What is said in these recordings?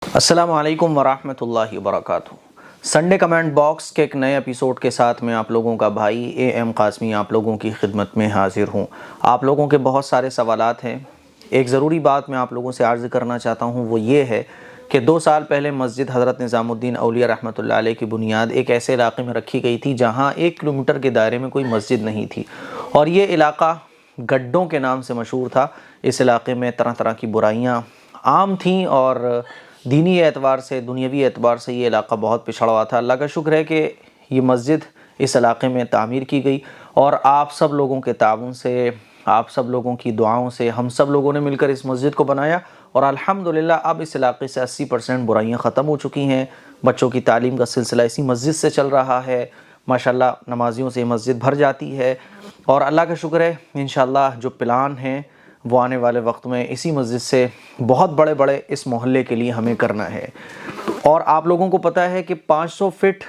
अस्सलामु अलैकुम वरहमतुल्लाहि वबरकातुहू। संडे कमेंट बॉक्स के एक नए एपिसोड के साथ मैं आप लोगों का भाई एम कासमी आप लोगों की खिदमत में हाजिर हूँ। आप लोगों के बहुत सारे सवालात हैं। एक ज़रूरी बात मैं आप लोगों से अर्ज़ करना चाहता हूँ, वो ये है कि 2 साल पहले मस्जिद हज़रत निज़ामुद्दीन औलिया रहमतुल्लाह अलैह की बुनियाद एक ऐसे इलाके में रखी गई थी जहाँ 1 किलोमीटर के दायरे में कोई मस्जिद नहीं थी, और ये इलाका गड्ढों के नाम से मशहूर था। इस इलाके में तरह तरह की बुराइयाँ आम थीं और दीनी एतबार से, दुनियावी एतबार से ये इलाका बहुत पिछड़ा हुआ था। अल्लाह का शुक्र है कि ये मस्जिद इस इलाके में तामीर की गई, और आप सब लोगों के ताउन से, आप सब लोगों की दुआओं से हम सब लोगों ने मिलकर इस मस्जिद को बनाया, और अल्हम्दुलिल्लाह अब इस इलाके से 80% बुराइयाँ ख़त्म हो चुकी हैं। बच्चों की तालीम का सिलसिला इसी मस्जिद से चल रहा है। माशाल्लाह नमाजियों से मस्जिद भर जाती है, और अल्लाह का शुक्र है इंशाअल्लाह जो प्लान हैं वो आने वाले वक्त में इसी मस्जिद से बहुत बड़े बड़े इस मोहल्ले के लिए हमें करना है। और आप लोगों को पता है कि 500 फीट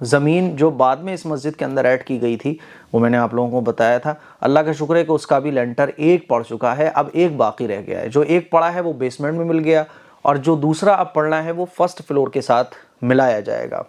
ज़मीन जो बाद में इस मस्जिद के अंदर ऐड की गई थी, वो मैंने आप लोगों को बताया था। अल्लाह का शुक्र है कि उसका भी लेंटर एक पड़ चुका है, अब एक बाकी रह गया है। जो एक पड़ा है वो बेसमेंट में मिल गया, और जो दूसरा अब पड़ना है वो फर्स्ट फ्लोर के साथ मिलाया जाएगा।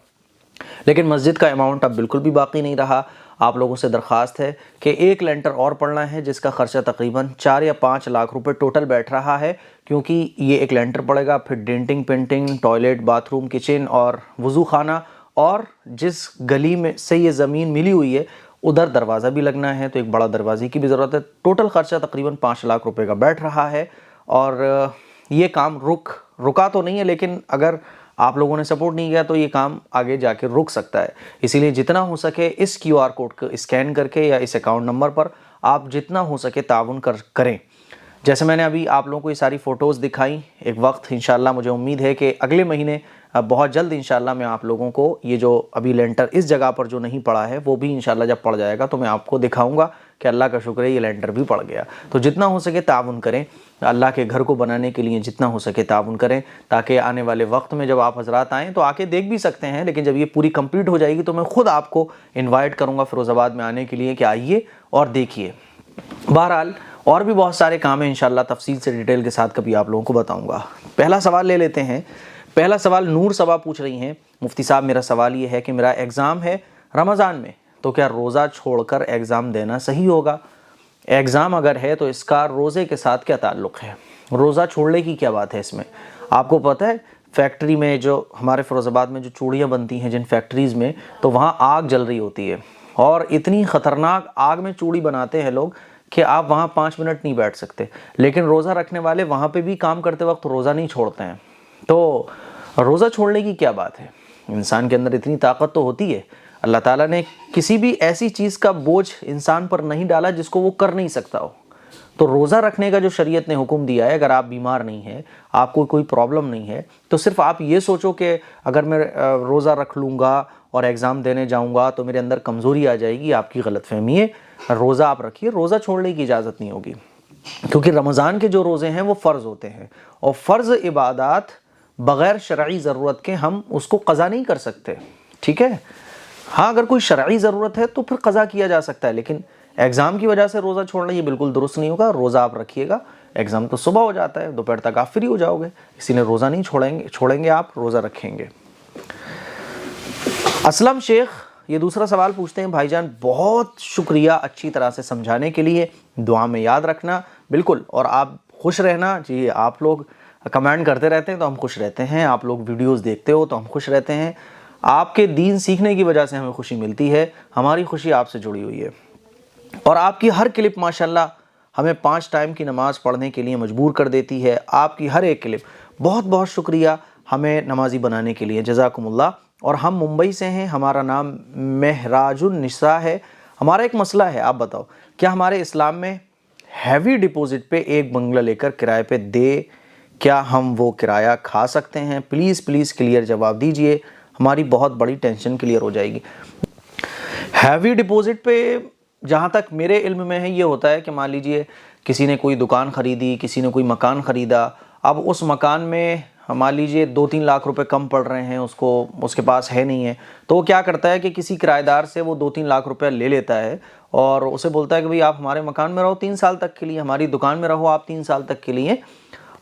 लेकिन मस्जिद का अमाउंट अब बिल्कुल भी बाकी नहीं रहा। आप लोगों से दरख्वास्त है कि एक लेंटर और पड़ना है, जिसका खर्चा तकरीबन 4 या 5 लाख रुपए टोटल बैठ रहा है, क्योंकि ये एक लेंटर पड़ेगा, फिर denting, painting, toilet, bathroom, kitchen और वज़ू खाना, और जिस गली में से ये ज़मीन मिली हुई है उधर दरवाज़ा भी लगना है, तो एक बड़ा दरवाजे की भी ज़रूरत है। टोटल खर्चा तकरीबन 5 लाख रुपए का बैठ रहा है, और ये काम रुका तो नहीं है, लेकिन अगर आप लोगों ने सपोर्ट नहीं किया तो ये काम आगे जाके रुक सकता है। इसीलिए जितना हो सके इस QR कोड को स्कैन करके या इस अकाउंट नंबर पर आप जितना हो सके ताउन करें। जैसे मैंने अभी आप लोगों को ये सारी फ़ोटोज़ दिखाई, एक वक्त इंशाल्लाह मुझे उम्मीद है कि अगले महीने बहुत जल्द इंशाल्लाह मैं आप लोगों को ये जो अभी लेंटर इस जगह पर जो नहीं पड़ा है वो भी इंशाल्लाह जब पड़ जाएगा तो मैं आपको दिखाऊंगा कि अल्लाह का शुक्र है ये लेंटर भी पड़ गया। तो जितना हो सके ताउन करें, अल्लाह के घर को बनाने के लिए जितना हो सके ताउन करें, ताकि आने वाले वक्त में जब आप हजरात आएँ तो आके देख भी सकते हैं, लेकिन जब ये पूरी कंप्लीट हो जाएगी तो मैं ख़ुद आपको इन्वाइट करूँगा फ़िरोज़ाबाद में आने के लिए कि आइए और देखिए। बहरहाल और भी बहुत सारे काम हैं, इंशाल्लाह तफसील से डिटेल के साथ कभी आप लोगों को बताऊँगा। पहला सवाल ले लेते हैं। पहला सवाल नूर सबा पूछ रही हैं, मुफ्ती साहब मेरा सवाल ये है कि मेरा एग्ज़ाम है रमज़ान में, तो क्या रोज़ा छोड़कर एग्ज़ाम देना सही होगा? एग्ज़ाम अगर है तो इसका रोज़े के साथ क्या ताल्लुक़ है? रोज़ा छोड़ने की क्या बात है इसमें? आपको पता है फैक्ट्री में जो हमारे फ़िरोज़ाबाद में जो चूड़ियाँ बनती हैं जिन फैक्ट्रीज़ में, तो वहाँ आग जल रही होती है, और इतनी ख़तरनाक आग में चूड़ी बनाते हैं लोग कि आप वहाँ 5 मिनट नहीं बैठ सकते। लेकिन रोज़ा रखने वाले वहाँ पे भी काम करते वक्त रोज़ा नहीं छोड़ते हैं। तो रोज़ा छोड़ने की क्या बात है? इंसान के अंदर इतनी ताकत तो होती है। अल्लाह ताला ने किसी भी ऐसी चीज़ का बोझ इंसान पर नहीं डाला जिसको वो कर नहीं सकता हो। तो रोज़ा रखने का जो शरीयत ने हुक्म दिया है, अगर आप बीमार नहीं हैं, आपको कोई प्रॉब्लम नहीं है, तो सिर्फ आप ये सोचो कि अगर मैं रोज़ा रख लूँगा और एग्ज़ाम देने जाऊँगा तो मेरे अंदर कमज़ोरी आ जाएगी, आपकी गलतफ़हमी है। रोज़ा आप रखिए, रोज़ा छोड़ने की इजाज़त नहीं होगी, क्योंकि रमज़ान के जो रोज़े हैं वो फ़र्ज़ होते हैं, और फ़र्ज़ इबादत बग़ैर शरई ज़रूरत के हम उसको क़ज़ा नहीं कर सकते। ठीक है, हाँ अगर कोई शरई ज़रूरत है तो फिर क़ज़ा किया जा सकता है, लेकिन एग्ज़ाम की वजह से रोज़ा छोड़ना ये बिल्कुल दुरुस्त नहीं होगा। रोज़ा आप रखिएगा, एग्ज़ाम तो सुबह हो जाता है, दोपहर तक आप फ्री हो जाओगे, इसीलिए रोज़ा नहीं छोड़ेंगे आप रोज़ा रखेंगे। असलम शेख ये दूसरा सवाल पूछते हैं, भाईजान बहुत शुक्रिया अच्छी तरह से समझाने के लिए, दुआ में याद रखना बिल्कुल, और आप खुश रहना जी। आप लोग कमेंट करते रहते हैं तो हम खुश रहते हैं, आप लोग वीडियोस देखते हो तो हम खुश रहते हैं। आपके दीन सीखने की वजह से हमें खुशी मिलती है, हमारी खुशी आपसे जुड़ी हुई है, और आपकी हर क्लिप माशाल्लाह हमें 5 टाइम की नमाज़ पढ़ने के लिए मजबूर कर देती है। आपकी हर एक क्लिप, बहुत बहुत शुक्रिया हमें नमाजी बनाने के लिए, जज़ाकुमुल्लाह। और हम मुंबई से हैं, हमारा नाम महराजुन निसा है। हमारा एक मसला है, आप बताओ क्या हमारे इस्लाम में हैवी डिपॉजिट पे एक बंगला लेकर किराए पे दे, क्या हम वो किराया खा सकते हैं? प्लीज़ प्लीज़ क्लियर जवाब दीजिए, हमारी बहुत बड़ी टेंशन क्लियर हो जाएगी। हैवी डिपॉजिट पे जहाँ तक मेरे इल्म में है ये होता है कि मान लीजिए किसी ने कोई दुकान ख़रीदी, किसी ने कोई मकान ख़रीदा, अब उस मकान में मान लीजिए 2-3 लाख रुपए कम पड़ रहे हैं उसको, उसके पास है नहीं है, तो वो क्या करता है कि किसी किराएदार से वो 2-3 लाख रुपया ले लेता है और उसे बोलता है कि भाई आप हमारे मकान में रहो 3 साल तक के लिए, हमारी दुकान में रहो आप 3 साल तक के लिए,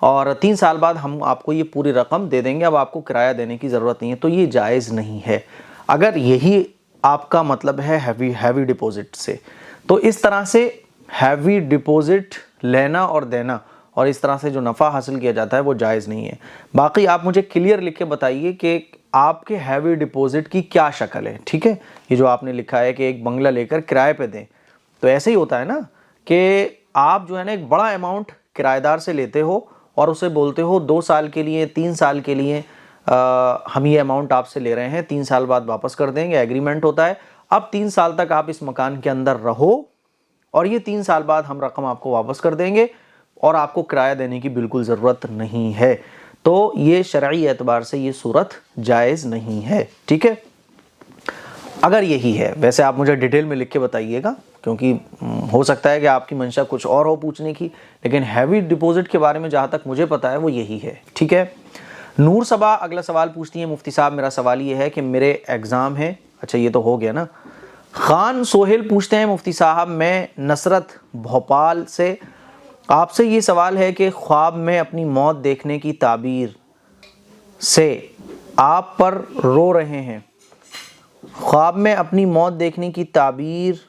और 3 साल बाद हम आपको ये पूरी रकम दे देंगे, अब आपको किराया देने की ज़रूरत नहीं है। तो ये जायज़ नहीं है। अगर यही आपका मतलब है हैवी डिपॉजिट से, तो इस तरह से हैवी डिपॉजिट लेना और देना और इस तरह से जो नफ़ा हासिल किया जाता है वो जायज़ नहीं है। बाकी आप मुझे क्लियर लिख के बताइए कि आपके हैवी डिपॉजिट की क्या शक्ल है, ठीक है। ये जो आपने लिखा है कि एक बंगला लेकर किराए पे दें, तो ऐसे ही होता है ना कि आप जो है ना एक बड़ा अमाउंट किराएदार से लेते हो और उसे बोलते हो 2 साल के लिए, 3 साल के लिए हम ये अमाउंट आपसे ले रहे हैं, 3 साल बाद वापस कर देंगे, एग्रीमेंट होता है। अब 3 साल तक आप इस मकान के अंदर रहो और ये 3 साल बाद हम रकम आपको वापस कर देंगे और आपको किराया देने की बिल्कुल ज़रूरत नहीं है। तो ये शरई एतबार से ये सूरत जायज़ नहीं है, ठीक है। अगर यही है, वैसे आप मुझे डिटेल में लिख के बताइएगा, क्योंकि हो सकता है कि आपकी मंशा कुछ और हो पूछने की, लेकिन हैवी डिपॉजिट के बारे में जहाँ तक मुझे पता है वो यही है, ठीक है। नूर सबा अगला सवाल पूछती है, मुफ्ती साहब मेरा सवाल ये है कि मेरे एग्ज़ाम है। अच्छा ये तो हो गया ना। खान सोहेल पूछते हैं, मुफ्ती साहब मैं नसरत भोपाल से, आपसे ये सवाल है कि ख्वाब में अपनी मौत देखने की ताबीर से आप पर रो रहे हैं। ख्वाब में अपनी मौत देखने की ताबीर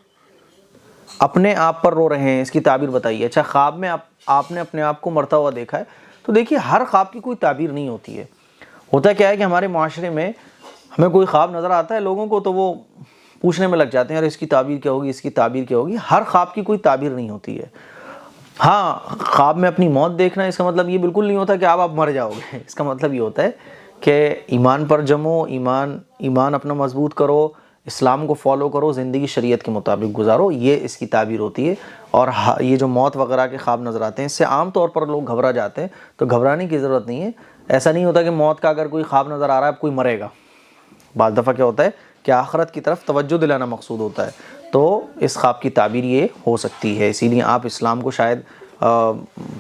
अपने आप पर रो रहे हैं, इसकी ताबीर बताइए। अच्छा, ख्वाब में आपने अपने आप को मरता हुआ देखा है, तो देखिए हर ख्वाब की कोई ताबीर नहीं होती है। होता क्या है कि हमारे माशरे में हमें कोई ख्वाब नज़र आता है लोगों को, तो वो पूछने में लग जाते हैं, अरे इसकी ताबीर क्या होगी, इसकी ताबीर क्या होगी। हर ख्वाब की कोई ताबीर नहीं होती है। हाँ, ख्वाब में अपनी मौत देखना इसका मतलब ये बिल्कुल नहीं होता कि आप मर जाओगे। इसका मतलब ये होता है कि ईमान पर जमो, ईमान अपना मजबूत करो, इस्लाम को फॉलो करो, ज़िंदगी शरीयत के मुताबिक गुजारो, ये इसकी ताबीर होती है। और ये जो मौत वगैरह के ख्वाब नज़र आते हैं, इससे आम तौर पर लोग घबरा जाते हैं, तो घबराने की ज़रूरत नहीं है। ऐसा नहीं होता कि मौत का अगर कोई ख्वाब नज़र आ रहा है अब कोई मरेगा। बाद दफ़ा क्या होता है कि आखिरत की तरफ तवज्जो दिलाना मकसूद होता है, तो इस ख्वाब की ताबीर ये हो सकती है। इसीलिए आप इस्लाम को शायद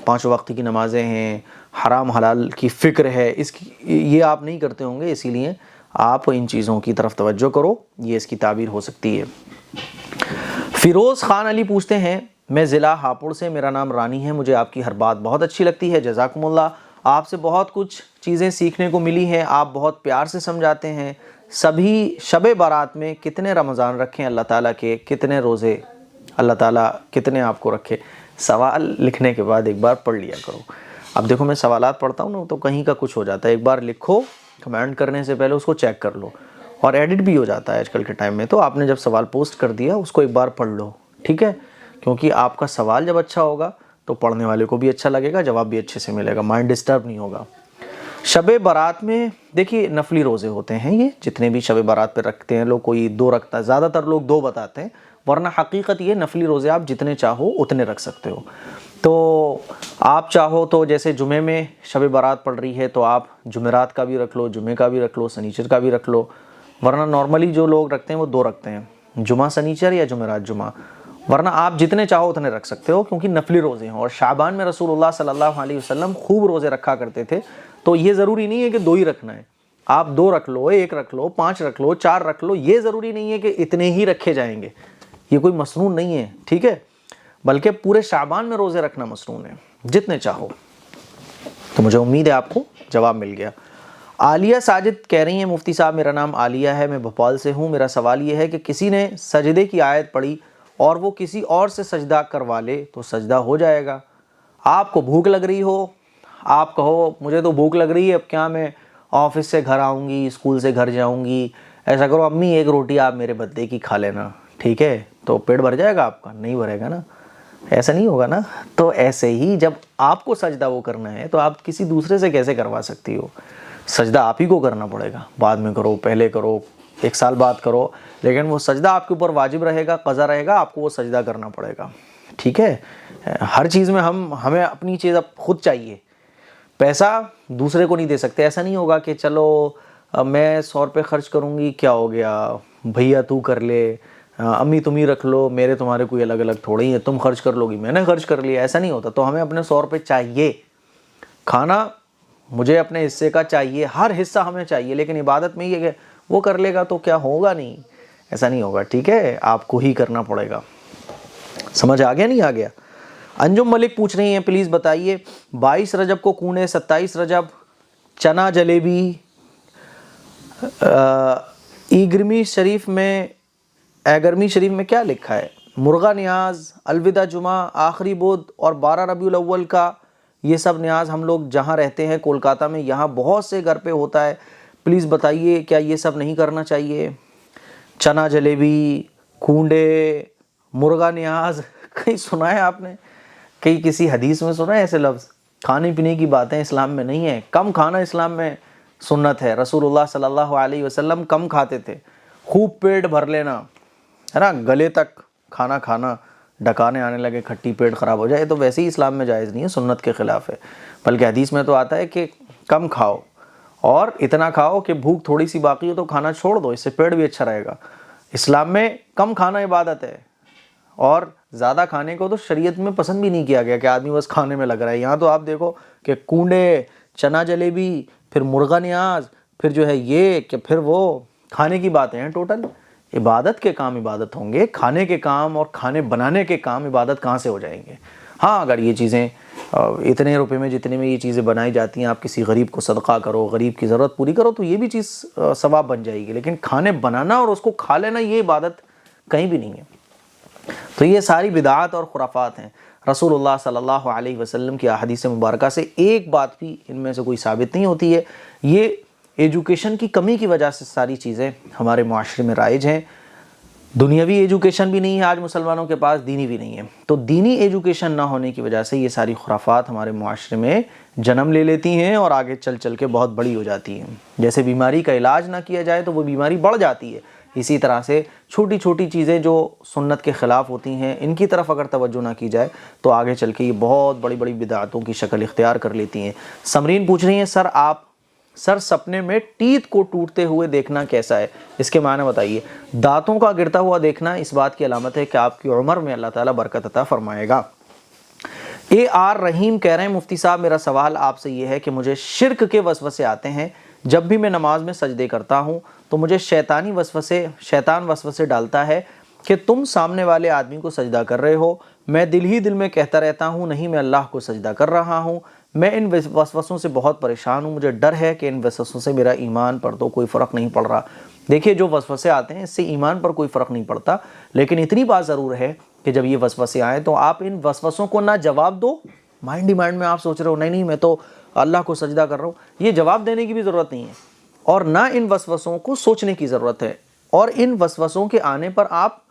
5 वक्त की नमाज़ें हैं, हराम हलाल की फ़िक्र है, इसकी ये आप नहीं करते होंगे, इसीलिए आप इन चीज़ों की तरफ तवज्जो करो, ये इसकी ताबीर हो सकती है। फ़िरोज़ ख़ान अली पूछते हैं, मैं ज़िला हापुड़ से, मेरा नाम रानी है, मुझे आपकी हर बात बहुत अच्छी लगती है, जज़ाकुमुल्लाह। आपसे बहुत कुछ चीज़ें सीखने को मिली हैं, आप बहुत प्यार से समझाते हैं। सभी शब बारात में कितने रमज़ान रखें अल्लाह ताला के, कितने रोज़े अल्लाह ताला कितने आपको रखे। सवाल लिखने के बाद एक बार पढ़ लिया करो। अब देखो मैं सवालात पढ़ता हूँ ना, तो कहीं का कुछ हो जाता है, एक बार लिखो, कमेंट करने से पहले उसको चेक कर लो, और एडिट भी हो जाता है आजकल के टाइम में। तो आपने जब सवाल पोस्ट कर दिया उसको एक बार पढ़ लो, ठीक है, क्योंकि आपका सवाल जब अच्छा होगा तो पढ़ने वाले को भी अच्छा लगेगा, जवाब भी अच्छे से मिलेगा, माइंड डिस्टर्ब नहीं होगा। शब बारात में देखिए नफली रोज़े होते हैं, ये जितने भी शब बारात पे रखते हैं लोग, कोई 2 रखता है, ज़्यादातर लोग 2 बताते हैं, वरना हकीकत ये नफली रोज़े आप जितने चाहो उतने रख सकते हो। तो आप चाहो तो जैसे जुमे में शब बारात पड़ रही है तो आप जुमेरात का भी रख लो, जुमे का भी रख लो, सनीचर का भी रख लो, वरना नॉर्मली जो लोग रखते हैं वो 2 रखते हैं, जुमा सनीचर या जुमेरात जुमा, वरना आप जितने चाहो उतने रख सकते हो, क्योंकि नफली रोज़े हैं। और शाबान में रसूलुल्लाह सल्लल्लाहु अलैहि वसल्लम खूब रोज़े रखा करते थे, तो ये ज़रूरी नहीं है कि 2 ही रखना है, आप 2 रख लो, 1 रख लो, 5 रख लो, 4 रख लो, ये ज़रूरी नहीं है कि इतने ही रखे जाएंगे, ये कोई मसनून नहीं है, ठीक है, बल्कि पूरे शाबान में रोज़े रखना मसनून है, जितने चाहो। तो मुझे उम्मीद है आपको जवाब मिल गया। आलिया साजिद कह रही हैं, मुफ्ती साहब मेरा नाम आलिया है, मैं भोपाल से हूँ, मेरा सवाल ये है कि किसी ने सजदे की आयत पढ़ी और वो किसी और से सजदा करवा ले तो सजदा हो जाएगा। आपको भूख लग रही हो, आप कहो मुझे तो भूख लग रही है, अब क्या मैं ऑफिस से घर आऊँगी, स्कूल से घर जाऊँगी, ऐसा करो अम्मी 1 रोटी आप मेरे बदले की खा लेना, ठीक है, तो पेट भर जाएगा आपका? नहीं भरेगा ना, ऐसा नहीं होगा ना। तो ऐसे ही जब आपको सजदा वो करना है तो आप किसी दूसरे से कैसे करवा सकती हो? सजदा आप ही को करना पड़ेगा, बाद में करो, पहले करो, 1 साल बाद करो, लेकिन वो सजदा आपके ऊपर वाजिब रहेगा, क़ज़ा रहेगा, आपको वो सजदा करना पड़ेगा, ठीक है। हर चीज़ में हमें अपनी चीज़ अब खुद चाहिए, पैसा दूसरे को नहीं दे सकते। ऐसा नहीं होगा कि चलो मैं 100 रुपये खर्च करूँगी, क्या हो गया भैया तू कर ले, अम्मी तुम ही रख लो, मेरे तुम्हारे कोई अलग अलग थोड़े ही है, तुम खर्च कर लोगी, मैंने खर्च कर लिया, ऐसा नहीं होता। तो हमें अपने 100 रुपये चाहिए, खाना मुझे अपने हिस्से का चाहिए, हर हिस्सा हमें चाहिए, लेकिन इबादत में ये वो कर लेगा तो क्या होगा? नहीं, ऐसा नहीं होगा, ठीक है, आपको ही करना पड़ेगा। समझ आ गया नहीं आ गया? अंजुम मलिक पूछ रही हैं, प्लीज़ बताइए 22 रजब को कूने, 27 रजब चना जलेबी, ईगरमी शरीफ में, एगरमी शरीफ में क्या लिखा है? मुर्गा न्याज, अलविदा जुमा, आखिरी बोध और 12 रबीउल अव्वल का, ये सब न्याज हम लोग जहाँ रहते हैं कोलकाता में, यहाँ बहुत से घर पे होता है। प्लीज़ बताइए क्या ये सब नहीं करना चाहिए? चना जलेबी, कूंडे, मुर्गा न्याज, कहीं सुना है आपने? कहीं किसी हदीस में सुना है ऐसे लफ्ज़? खाने पीने की बातें इस्लाम में नहीं है। कम खाना इस्लाम में सुन्नत है। रसूलुल्लाह सल्लल्लाहु अलैहि वसल्लम कम खाते थे। खूब पेट भर लेना, है ना, गले तक खाना खाना, डकाने आने लगे, खट्टी, पेट ख़राब हो जाए, तो वैसे ही इस्लाम में जायज़ नहीं है, सुन्नत के ख़िलाफ़ है। बल्कि हदीस में तो आता है कि कम खाओ और इतना खाओ कि भूख थोड़ी सी बाकी हो तो खाना छोड़ दो, इससे पेट भी अच्छा रहेगा। इस्लाम में कम खाना इबादत है और ज़्यादा खाने को तो शरीयत में पसंद भी नहीं किया गया कि आदमी बस खाने में लग रहा है। यहाँ तो आप देखो कि कूंडे, चना जलेबी, फिर मुर्गा न्याज, फिर जो है ये कि फिर वो, खाने की बातें हैं टोटल। इबादत के काम इबादत होंगे, खाने के काम और खाने बनाने के काम इबादत कहाँ से हो जाएंगे? हाँ, अगर ये चीज़ें इतने रुपए में, जितने में ये चीज़ें बनाई जाती हैं, आप किसी गरीब को सदका करो, गरीब की ज़रूरत पूरी करो, तो ये भी चीज़ सवाब बन जाएगी। लेकिन खाने बनाना और उसको खा लेना, ये इबादत कहीं भी नहीं है। तो ये सारी बिदात और खुराफात हैं। रसूलुल्लाह सल्लल्लाहु अलैहि वसल्लम की अहादीस मुबारका से एक बात भी इनमें से कोई साबित नहीं होती है। ये एजुकेशन की कमी की वजह से सारी चीज़ें हमारे माशरे में राइज हैं। दुनियावी एजुकेशन भी नहीं है आज मुसलमानों के पास, दीनी भी नहीं है। तो दीनी एजुकेशन ना होने की वजह से ये सारी खुराफात हमारे माशरे में जन्म ले लेती हैं और आगे चल चल के बहुत बड़ी हो जाती हैं। जैसे बीमारी का इलाज ना किया जाए तो वो बीमारी बढ़ जाती है, इसी तरह से छोटी छोटी चीज़ें जो सुन्नत के ख़िलाफ़ होती हैं, इनकी तरफ अगर तवज्जो ना की जाए तो आगे चल के ये बहुत बड़ी बड़ी बिदातों की शक्ल इख्तियार कर लेती हैं। समरीन पूछ रही हैं, सर सपने में टीथ को टूटते हुए देखना कैसा है? इसके माने बताइए। दांतों का गिरता हुआ देखना इस बात की अलामत है कि आपकी उम्र में अल्लाह ताला बरकत अता फरमाएगा। AR रहीम कह रहे हैं, मुफ्ती साहब मेरा सवाल आपसे ये है कि मुझे शिर्क के वसवसे आते हैं। जब भी मैं नमाज में सजदे करता हूँ तो मुझे शैतान वसवसे डालता है कि तुम सामने वाले आदमी को सजदा कर रहे हो। मैं दिल ही दिल में कहता रहता हूँ, नहीं मैं अल्लाह को सजदा कर रहा हूँ। मैं इन वसवसों से बहुत परेशान हूँ। मुझे डर है कि इन वसवसों से मेरा ईमान पर तो कोई फ़र्क नहीं पड़ रहा। देखिए, जो वसवसे आते हैं इससे ईमान पर कोई फ़र्क नहीं पड़ता, लेकिन इतनी बात ज़रूर है कि जब ये वसवसे आए तो आप इन वसवसों को ना जवाब दो। माइंड ही माइंड में आप सोच रहे हो नहीं मैं तो अल्लाह को सजदा कर रहा हूँ, ये जवाब देने की भी ज़रूरत नहीं है। और ना इन वसवसों को सोचने की ज़रूरत है। और इन वसवसों के आने पर आप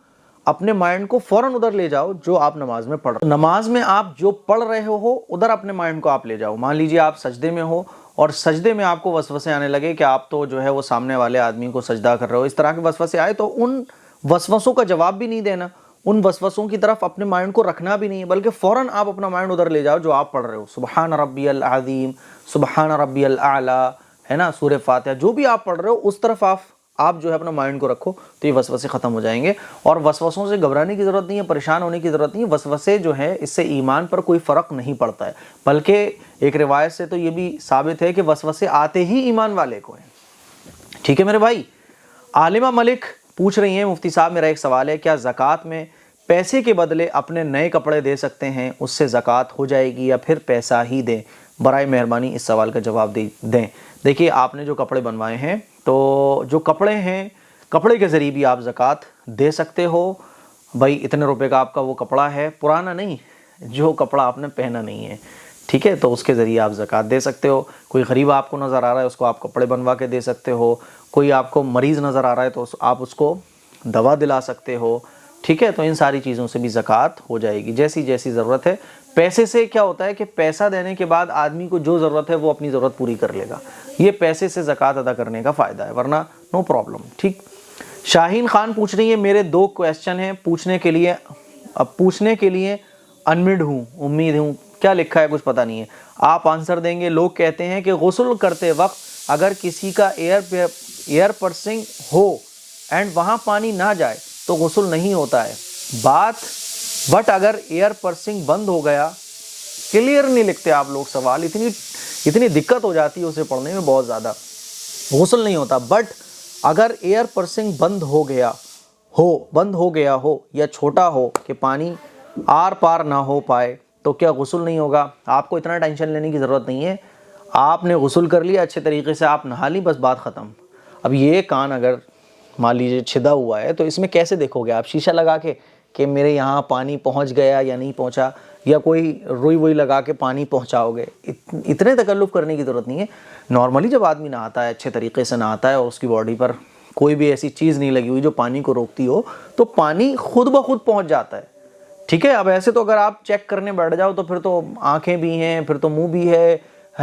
अपने माइंड को फ़ौरन उधर ले जाओ जो आप नमाज में पढ़ रहे हो। नमाज में आप जो पढ़ रहे हो उधर अपने माइंड को आप ले जाओ। मान लीजिए आप सजदे में हो और सजदे में आपको वसवसे आने लगे कि आप तो जो है वो सामने वाले आदमी को सजदा कर रहे हो, इस तरह के वसवसे आए तो उन वसवसों का जवाब भी नहीं देना, उन वसवसों की तरफ अपने माइंड को रखना भी नहीं है, बल्कि फ़ौरन आप अपना माइंड उधर ले जाओ जो आप पढ़ रहे हो। सुबहान रब्बियल अज़ीम, सुबहान रब्बियल आला, है ना, सूरह फातिहा, जो भी आप पढ़ रहे हो उस तरफ आप जो है अपना माइंड को रखो तो ये वसवसे ख़त्म हो जाएंगे। और वसवसों से घबराने की ज़रूरत नहीं है, परेशान होने की ज़रूरत नहीं है। वसवसे जो है इससे ईमान पर कोई फ़र्क नहीं पड़ता है, बल्कि एक रिवायत से तो ये भी साबित है कि वसवसे आते ही ईमान वाले को हैं। ठीक है मेरे भाई। आलिमा मलिक पूछ रही हैं, मुफ्ती साहब मेरा एक सवाल है, क्या ज़कात में पैसे के बदले अपने नए कपड़े दे सकते हैं, उससे ज़कात हो जाएगी या फिर पैसा ही दें? बराए मेहरबानी इस सवाल का जवाब दें। देखिए, आपने जो कपड़े बनवाए हैं तो जो कपड़े हैं, कपड़े के ज़रिए भी आप ज़कात दे सकते हो। भाई इतने रुपए का आपका वो कपड़ा है, पुराना नहीं, जो कपड़ा आपने पहना नहीं है, ठीक है, तो उसके ज़रिए आप ज़कात दे सकते हो। कोई गरीब आपको नज़र आ रहा है उसको आप कपड़े बनवा के दे सकते हो। कोई आपको मरीज़ नज़र आ रहा है तो आप उसको दवा दिला सकते हो। ठीक है, तो इन सारी चीज़ों से भी ज़कात हो जाएगी, जैसी जैसी ज़रूरत है। पैसे से क्या होता है कि पैसा देने के बाद आदमी को जो ज़रूरत है वो अपनी ज़रूरत पूरी कर लेगा, ये पैसे से ज़कात अदा करने का फ़ायदा है, वरना नो प्रॉब्लम। ठीक। शाहीन खान पूछ रही है, मेरे 2 क्वेश्चन हैं पूछने के लिए अनमिड हूँ, उम्मीद हूँ, क्या लिखा है कुछ पता नहीं है, आप आंसर देंगे। लोग कहते हैं कि गुस्ल करते वक्त अगर किसी का एयर पर्सिंग हो एंड वहाँ पानी ना जाए तो गुस्ल नहीं होता है, बट अगर एयर पर्सिंग बंद हो गया, क्लियर नहीं लिखते आप लोग सवाल, इतनी दिक्कत हो जाती है उसे पढ़ने में बहुत ज़्यादा। गुस्ल नहीं होता, बट अगर एयर पर्सिंग बंद हो गया हो या छोटा हो कि पानी आर पार ना हो पाए तो क्या गुस्ल नहीं होगा? आपको इतना टेंशन लेने की ज़रूरत नहीं है। आपने गुस्ल कर लिया अच्छे तरीके से, आप नहा ली, बस बात ख़त्म। अब ये कान अगर मान लीजिए छिदा हुआ है तो इसमें कैसे देखोगे आप? शीशा लगा के कि मेरे यहाँ पानी पहुँच गया या नहीं पहुँचा, या कोई रुई वुई लगा के पानी पहुँचाओगे? इतने तकल्लुफ़ करने की ज़रूरत नहीं है। नॉर्मली जब आदमी नहाता है, अच्छे तरीके से नहाता है और उसकी बॉडी पर कोई भी ऐसी चीज़ नहीं लगी हुई जो पानी को रोकती हो, तो पानी खुद ब खुद पहुँच जाता है। ठीक है। अब ऐसे तो अगर आप चेक करने बैठ जाओ तो फिर तो आँखें भी हैं, फिर तो मुँह भी है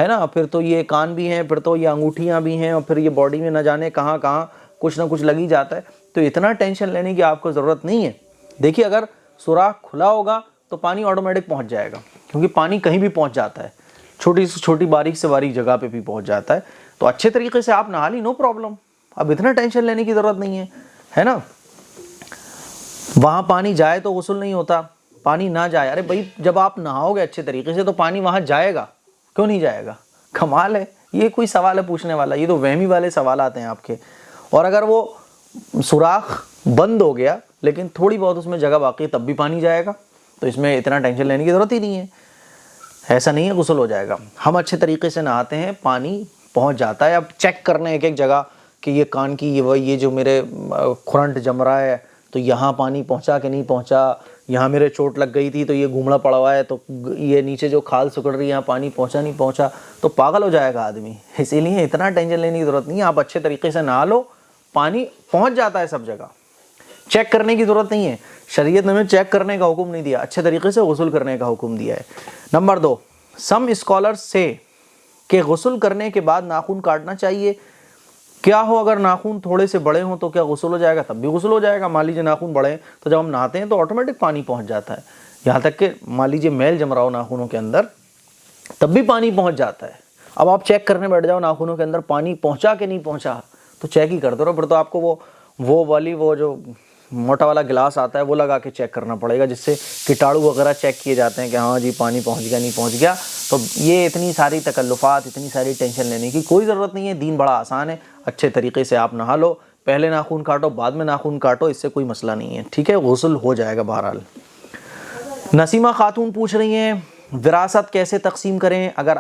ना, फिर तो ये कान भी हैं, फिर तो ये अंगूठियाँ भी हैं, और फिर ये बॉडी में न जाने कहाँ कहाँ कुछ ना कुछ लगी जाता है। तो इतना टेंशन लेने की आपको ज़रूरत नहीं है। देखिए, अगर सुराख खुला होगा तो पानी ऑटोमेटिक पहुंच जाएगा, क्योंकि पानी कहीं भी पहुंच जाता है, छोटी से छोटी बारीक से बारीक जगह पे भी पहुंच जाता है। तो अच्छे तरीके से आप नहा ली, नो प्रॉब्लम। अब इतना टेंशन लेने की ज़रूरत नहीं है ना। वहाँ पानी जाए तो गुस्ल नहीं होता, पानी ना जाए, अरे भाई जब आप नहाओगे अच्छे तरीके से तो पानी वहाँ जाएगा, क्यों नहीं जाएगा? कमाल है। ये कोई सवाल है पूछने वाला? ये तो वहमी वाले सवाल आते हैं आपके। और अगर वो सुराख बंद हो गया लेकिन थोड़ी बहुत उसमें जगह बाकी है, तब भी पानी जाएगा। तो इसमें इतना टेंशन लेने की ज़रूरत ही नहीं है। ऐसा नहीं है गुस्ल हो जाएगा। हम अच्छे तरीके से नहाते हैं, पानी पहुंच जाता है। अब चेक करने एक एक जगह कि ये कान की ये जो मेरे खुरंट जम रहा है तो यहाँ पानी पहुंचा कि नहीं पहुंचा, यहाँ मेरे चोट लग गई थी तो ये घूमड़ा पड़ा हुआ है, तो ये नीचे जो खाल सुकड़ रही है यहाँ पानी पहुंचा नहीं पहुंचा, तो पागल हो जाएगा आदमी। इसीलिए इतना टेंशन लेने की ज़रूरत नहीं है। आप अच्छे तरीके से नहा लो, पानी पहुँच जाता है सब जगह। चेक करने की ज़रूरत नहीं है। शरीयत ने हमें चेक करने का हुक्म नहीं दिया, अच्छे तरीके से गुस्ल करने का हुक्म दिया है। नंबर 2, सम स्कॉलर्स से कि गुस्ल करने के बाद नाखून काटना चाहिए। क्या हो अगर नाखून थोड़े से बड़े हों तो क्या गुस्ल हो जाएगा? तब भी गुस्ल हो जाएगा। मान लीजिए नाखून बड़े हैं तो जब हम नहाते हैं तो ऑटोमेटिक पानी पहुंच जाता है। यहाँ तक कि मान लीजिए मैल जम रहा हो नाखूनों के अंदर, तब भी पानी पहुंच जाता है। अब आप चेक करने बैठ जाओ नाखूनों के अंदर पानी पहुंचा कि नहीं पहुंचा, तो चेक ही करते रहो। फिर तो आपको वो जो मोटा वाला गिलास आता है वो लगा के चेक करना पड़ेगा, जिससे कीटाणु वगैरह चेक किए जाते हैं कि हाँ जी पानी पहुंच गया नहीं पहुंच गया। तो ये इतनी सारी तकल्लुफ़ात, इतनी सारी टेंशन लेने की कोई ज़रूरत नहीं है। दीन बड़ा आसान है। अच्छे तरीके से आप नहा लो, पहले नाखून काटो बाद में नाखून काटो, इससे कोई मसला नहीं है। ठीक है, गुस्ल हो जाएगा बहरहाल। नसीमा खातून पूछ रही हैं विरासत कैसे तकसीम करें? अगर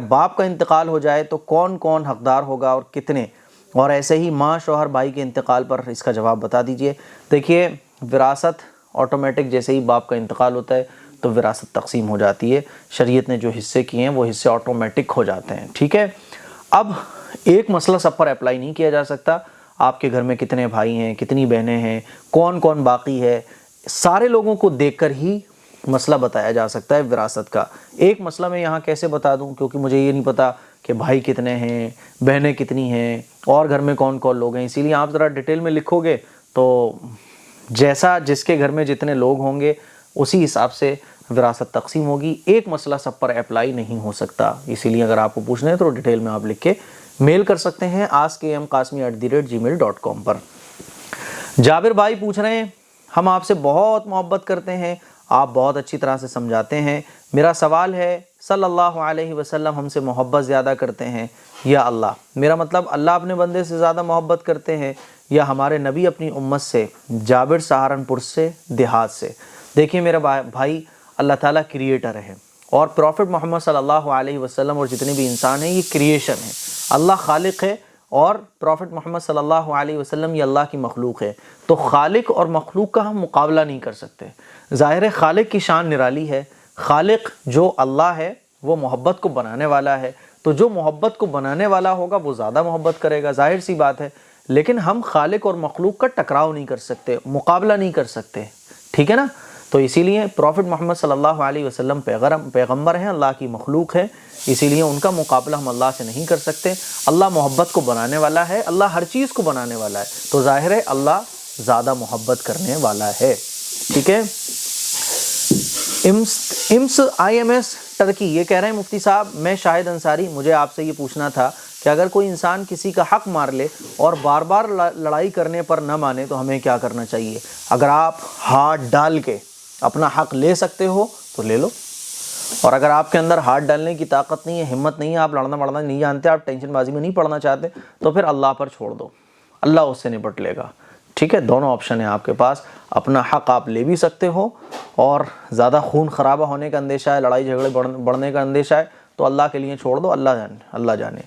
बाप का इंतकाल हो जाए तो कौन कौन हकदार होगा और कितने, और ऐसे ही माँ शौहर भाई के इंतकाल पर इसका जवाब बता दीजिए। देखिए, विरासत ऑटोमेटिक जैसे ही बाप का इंतकाल होता है तो विरासत तकसीम हो जाती है। शरीयत ने जो हिस्से किए हैं वो हिस्से ऑटोमेटिक हो जाते हैं। ठीक है। अब एक मसला सब पर अप्लाई नहीं किया जा सकता। आपके घर में कितने भाई हैं, कितनी बहनें हैं, कौन कौन बाकी है, सारे लोगों को देखकर ही मसला बताया जा सकता है विरासत का। एक मसला मैं यहाँ कैसे बता दूँ, क्योंकि मुझे ये नहीं पता कि भाई कितने हैं, बहनें कितनी हैं और घर में कौन कौन लोग हैं। इसीलिए आप ज़रा डिटेल में लिखोगे तो जैसा जिसके घर में जितने लोग होंगे उसी हिसाब से विरासत तकसीम होगी। एक मसला सब पर अप्लाई नहीं हो सकता। इसीलिए अगर आपको पूछना है तो डिटेल में आप लिख के मेल कर सकते हैं askmqasmi@gmail.com पर। जाबिर भाई पूछ रहे हैं हम आपसे बहुत मोहब्बत करते हैं, आप बहुत अच्छी तरह से समझाते हैं। मेरा सवाल है सल्लल्लाहु अलैहि वसल्लम हमसे मोहब्बत ज़्यादा करते हैं या अल्लाह? मेरा मतलब अल्लाह अपने बंदे से ज़्यादा मोहब्बत करते हैं या हमारे नबी अपनी उम्मत से? जाबिर सहारनपुर से, देहात से। देखिए मेरा भाई, अल्लाह ताला क्रिएटर है और प्रॉफिट मोहम्मद सल्लल्लाहु अलैहि वसल्लम और जितने भी इंसान हैं ये क्रिएशन है। अल्लाह खालिक है और प्रॉफिट मोहम्मद सल्लल्लाहु अलैहि वसल्लम ये अल्लाह की मखलूक है। तो खालिक और मखलूक का हम मुकाबला नहीं कर सकते। ज़ाहिर है खालिक की शान निराली है। खालिक जो अल्लाह है वो मोहब्बत को बनाने वाला है, तो जो मोहब्बत को बनाने वाला होगा वो ज़्यादा मोहब्बत करेगा, जाहिर सी बात है। लेकिन हम खालिक और मखलूक का टकराव नहीं कर सकते, मुकाबला नहीं कर सकते। ठीक है ना। तो इसीलिए प्रॉफिट मोहम्मद सल्लल्लाहु अलैहि वसल्लम पैगम्बर हैं, अल्लाह की मखलूक है, इसीलिए उनका मुकाबला हम अल्लाह से नहीं कर सकते। अल्लाह मोहब्बत को बनाने वाला है, अल्लाह हर चीज़ को बनाने वाला है, तो जाहिर है अल्लाह ज़्यादा मोहब्बत करने वाला है। ठीक है। इम्स IMS टर्की ये कह रहे हैं मुफ्ती साहब, मैं शाहिद अंसारी, मुझे आपसे ये पूछना था कि अगर कोई इंसान किसी का हक मार ले और बार बार लड़ाई करने पर न माने तो हमें क्या करना चाहिए? अगर आप हाथ डाल के अपना हक ले सकते हो तो ले लो, और अगर आपके अंदर हाथ डालने की ताकत नहीं है, हिम्मत नहीं है, आप लड़ना मड़ना नहीं जानते, आप टेंशनबाजी में नहीं पड़ना चाहते, तो फिर अल्लाह पर छोड़ दो, अल्लाह उससे निपट लेगा। ठीक है, दोनों ऑप्शन है आपके पास। अपना हक आप ले भी सकते हो, और ज़्यादा खून खराबा होने का अंदेशा है, लड़ाई झगड़े बढ़ने का अंदेशा है, तो अल्लाह के लिए छोड़ दो, अल्लाह जाने।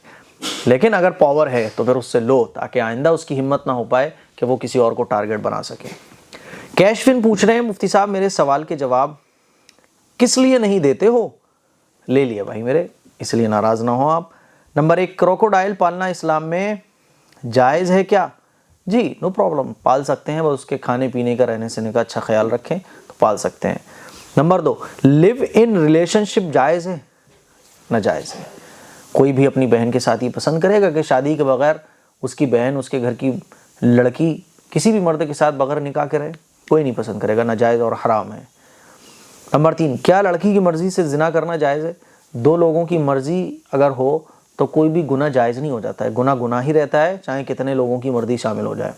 लेकिन अगर पावर है तो फिर उससे लो, ताकि आइंदा उसकी हिम्मत ना हो पाए कि वो किसी और को टारगेट बना सके। कैशविन पूछ रहे हैं, मुफ्ती साहब मेरे सवाल के जवाब किस लिए नहीं देते हो? ले लिया भाई मेरे, इसलिए नाराज़ ना हो आप। नंबर 1, क्रोकोडाइल पालना इस्लाम में जायज़ है क्या? जी, नो प्रॉब्लम, पाल सकते हैं, बस उसके खाने पीने का, रहने सहने का अच्छा ख्याल रखें तो पाल सकते हैं। नंबर 2, लिव इन रिलेशनशिप जायज़ है? नाजायज़ है। कोई भी अपनी बहन के साथ ही पसंद करेगा कि शादी के बगैर उसकी बहन, उसके घर की लड़की किसी भी मर्द के साथ बगैर निकाह के रहे? कोई नहीं पसंद करेगा, नाजायज़ और हराम है। नंबर 3, क्या लड़की की मर्ज़ी से ज़िना करना जायज़ है? दो लोगों की मर्ज़ी अगर हो तो कोई भी गुनाह जायज़ नहीं हो जाता है, गुनाह ही रहता है, चाहे कितने लोगों की मर्ज़ी शामिल हो जाए।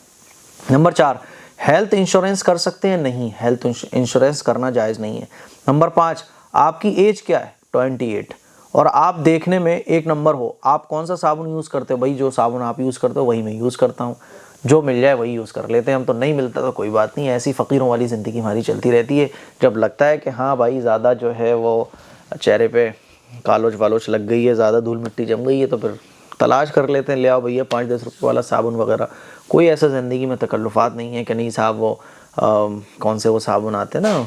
नंबर 4, हेल्थ इंश्योरेंस कर सकते हैं? नहीं, हेल्थ इंश्योरेंस करना जायज़ नहीं है। नंबर 5, आपकी एज क्या है? 28, और आप देखने में 1 नंबर हो। आप कौन सा साबुन यूज़ करते हो? भाई जो साबुन आप यूज़ करते हो वही मैं यूज़ करता हूँ, जो मिल जाए वही यूज़ कर लेते हैं हम, तो नहीं मिलता तो कोई बात नहीं, ऐसी फ़कीरों वाली ज़िंदगी हमारी चलती रहती है। जब लगता है कि हाँ भाई ज़्यादा जो है वो चेहरे पे कालोच वालोच लग गई है, ज़्यादा धूल मिट्टी जम गई है, तो फिर तलाश कर लेते हैं, ले आओ भैया 5-10 रुपये वाला साबुन वगैरह। कोई ऐसा ज़िंदगी में तकल्लुफ़ात नहीं है कि नहीं साहब वो कौन से वो साबुन आते हैं ना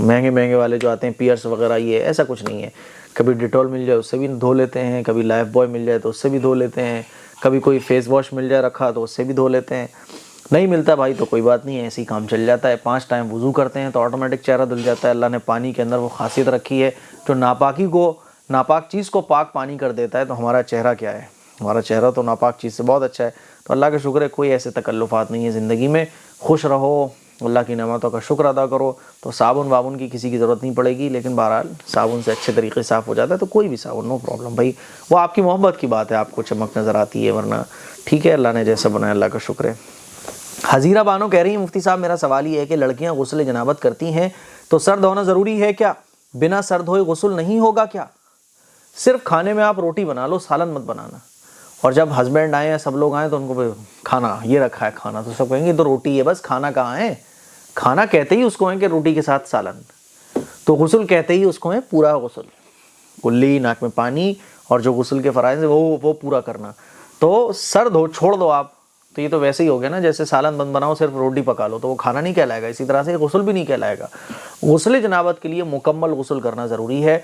महंगे वाले जो आते हैं, पियर्स वगैरह, ये ऐसा कुछ नहीं है। कभी डिटॉल मिल जाए उससे भी धो लेते हैं, कभी लाइफ बॉय मिल जाए तो उससे भी धो लेते हैं, कभी कोई फेस वॉश मिल जाए रखा तो उससे भी धो लेते हैं। नहीं मिलता भाई तो कोई बात नहीं है, ऐसे ही काम चल जाता है। 5 टाइम वुज़ू करते हैं तो ऑटोमेटिक चेहरा धुल जाता है। अल्लाह ने पानी के अंदर वो खासियत रखी है जो नापाक चीज़ को पाक पानी कर देता है। तो हमारा चेहरा क्या है? हमारा चेहरा तो नापाक चीज़ से बहुत अच्छा है। तो अल्लाह का शुक्र है, कोई ऐसे तकल्लुफ़ात नहीं है ज़िंदगी में। खुश रहो, अल्लाह की नेमतों का शुक्र अदा करो, तो साबुन वाबुन की किसी की ज़रूरत नहीं पड़ेगी। लेकिन बहरहाल साबुन से अच्छे तरीके से साफ़ हो जाता है, तो कोई भी साबुन, नो प्रॉब्लम भाई, वो आपकी मोहब्बत की बात है, आपको चमक नज़र आती है, वरना ठीक है, अल्लाह ने जैसा बनाया अल्लाह का शुक्र है। हज़ीरा बानो कह रही है, मुफ्ती साहब मेरा सवाल ये है कि लड़कियाँ गुस्ल जनाबत करती हैं तो सर धोना ज़रूरी है क्या? बिना सर धोए गुस्ल नहीं होगा क्या? सिर्फ खाने में आप रोटी बना लो, सालन मत बनाना। और जब हस्बैंड आए या सब लोग आए तो उनको खाना ये रखा है खाना, तो सब कहेंगे तो रोटी है बस, खाना कहाँ है? खाना कहते ही उसको है कि रोटी के साथ सालन, तो गुस्ल कहते ही उसको है पूरा गुस्ल, कुल्ली, नाक में पानी, और जो गुस्ल के फ़राइज़ वो पूरा करना। तो सर धो छोड़ दो आप, तो ये तो वैसे ही हो गया ना जैसे सालन बंद बनाओ सिर्फ रोटी पका लो, तो वो खाना नहीं कहलाएगा। इसी तरह से गुस्ल भी नहीं कहलाएगा। गुस्ल जनाबत के लिए मुकम्मल गुस्ल करना ज़रूरी है,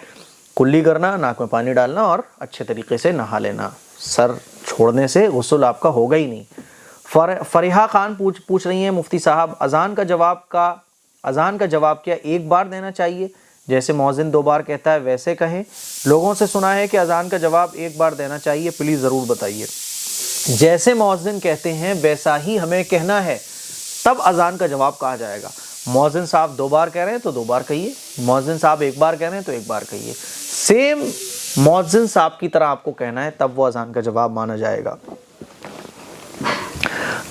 कुल्ली करना, नाक में पानी डालना और अच्छे तरीके से नहा लेना। सर छोड़ने से गुस्ल आपका होगा ही नहीं। फरीहा खान पूछ रही हैं, मुफ्ती साहब अज़ान का जवाब क्या एक बार देना चाहिए? जैसे मौज़िन 2 बार कहता है वैसे कहें? लोगों से सुना है कि अज़ान का जवाब 1 बार देना चाहिए, प्लीज़ ज़रूर बताइए। जैसे मौज़िन कहते हैं वैसा ही हमें कहना है, तब अज़ान का जवाब कहा जाएगा। मौज़िन साहब 2 बार कह रहे हैं तो 2 बार कहिए, मौज़िन साहब 1 बार कह रहे हैं तो 1 बार कहिए। सेम मौज़िन साहब की तरह आपको कहना है, तब वो अज़ान का जवाब माना जाएगा।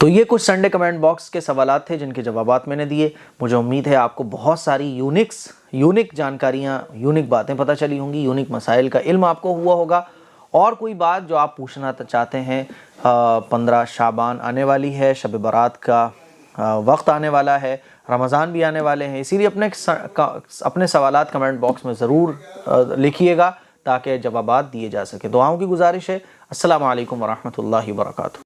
तो ये कुछ संडे कमेंट बॉक्स के सवालात थे जिनके जवाबात मैंने दिए। मुझे उम्मीद है आपको बहुत सारी यूनिक जानकारियाँ, यूनिक बातें पता चली होंगी, यूनिक मसाइल का इल्म आपको हुआ होगा। और कोई बात जो आप पूछना चाहते हैं, 15 शाबान आने वाली है, शब बारात का वक्त आने वाला है, रमज़ान भी आने वाले हैं, इसीलिए अपने सवालात कमेंट बॉक्स में ज़रूर लिखिएगा ताकि जवाबात दिए जा सके। दुआओं की गुजारिश है। अस्सलामु अलैकुम वरहमतुल्लाहि वबरकातुहू।